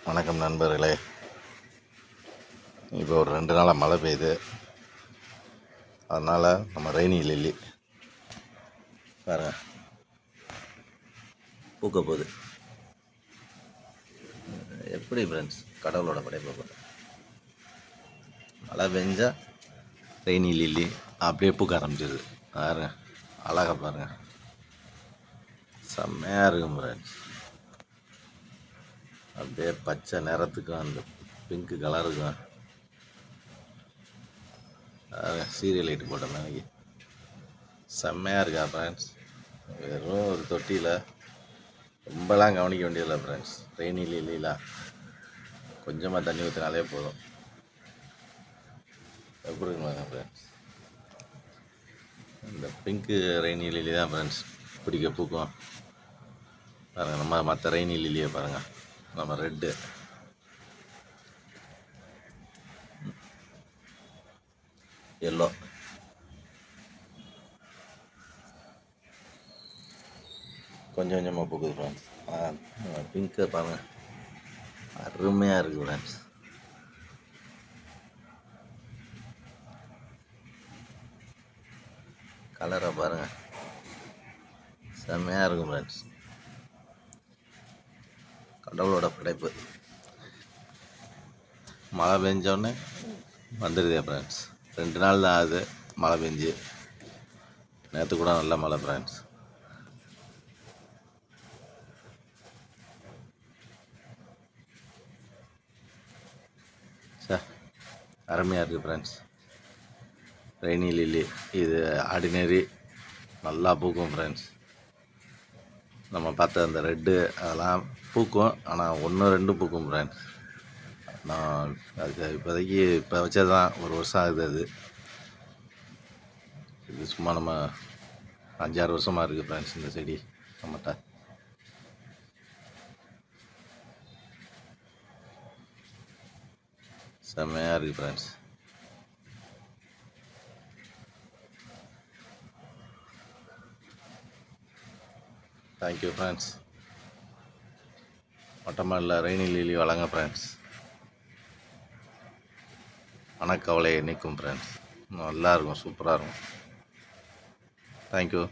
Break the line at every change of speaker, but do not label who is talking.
வணக்கம் நண்பர்களே. இப்போ ஒரு 2 நாளாக மழை பெய்யுது. அதனால் நம்ம ரெய்னி லில்லி பாருங்க பூக்க போகுது. எப்படி ஃப்ரெண்ட்ஸ், கடவுளோட படைப்பு போகுது. மழை பெஞ்சால் ரெய்னி லில்லி அப்படியே பூக்க ஆரம்பிச்சிருது. பாருங்க, அழகாக பாருங்க, செம்மையாக இருக்கும் ஃப்ரெண்ட்ஸ். அப்படியே பச்சை நிறத்துக்கும் அந்த பிங்க்கு கலருக்கும் சீரியல் லைட்டு போட்ட மாதிரி செம்மையாக இருக்கா ஃப்ரெண்ட்ஸ். வெறும் ஒரு தொட்டியில் ரொம்பலாம் கவனிக்க வேண்டியதில்லை ஃப்ரெண்ட்ஸ். ரெய்னி லில்லிலாம் கொஞ்சமாக தண்ணி ஊற்றினாலே போதும். எப்படி இருக்குங்க ஃப்ரெண்ட்ஸ், இந்த பிங்க்கு ரெய்னி லில்லி தான் ஃப்ரெண்ட்ஸ் பிடிக்க பூக்கும். பாருங்கள், நம்ம மற்ற ரெய்னி லில்லியை பாருங்கள், நம்ம ரெட்டு, எல்லோ, கொஞ்சம் கொஞ்சமாக பூக்குது ஃப்ரெண்ட்ஸ். பிங்க்கை பாருங்கள், அருமையாக இருக்குது ஃப்ரெண்ட்ஸ். கலரை பாருங்கள், செம்மையாக இருக்கும் ஃப்ரெண்ட்ஸ். கடவுளோட படைப்பு. மழை பெஞ்சோடனே வந்துடுதே ஃப்ரெண்ட்ஸ். 2 நாள் தான் ஆகுது மழை பெஞ்சு. நேற்று கூட நல்ல மழை ஃப்ரெண்ட்ஸ். சார் அருமையாக இருக்குது ஃப்ரெண்ட்ஸ். ரெய்னி லில்லி இது ஆர்டினரி நல்லா பூக்கும் ஃப்ரெண்ட்ஸ். நம்ம பார்த்த அந்த ரெட்டு அதெல்லாம் பூக்கும், ஆனால் 1 2 பூக்கும் ஃப்ரெண்ட்ஸ். நான் அதுக்கு இப்போதைக்கு இப்போ வச்சது தான், 1 வருஷம் ஆகுது. அது இது சும்மா நம்ம 5 6 வருஷமாக இருக்குது ஃப்ரெண்ட்ஸ் இந்த செடி நம்மகிட்ட. செம்மையாக இருக்குது ஃப்ரெண்ட்ஸ். Thank you friends. மொட்டை ரெய்னி லில்லி வழங்க ஃப்ரெண்ட்ஸ். மனக்கவலையை நீக்கும் ஃப்ரெண்ட்ஸ். நல்லாயிருக்கும், சூப்பராக இருக்கும். தேங்க்யூ.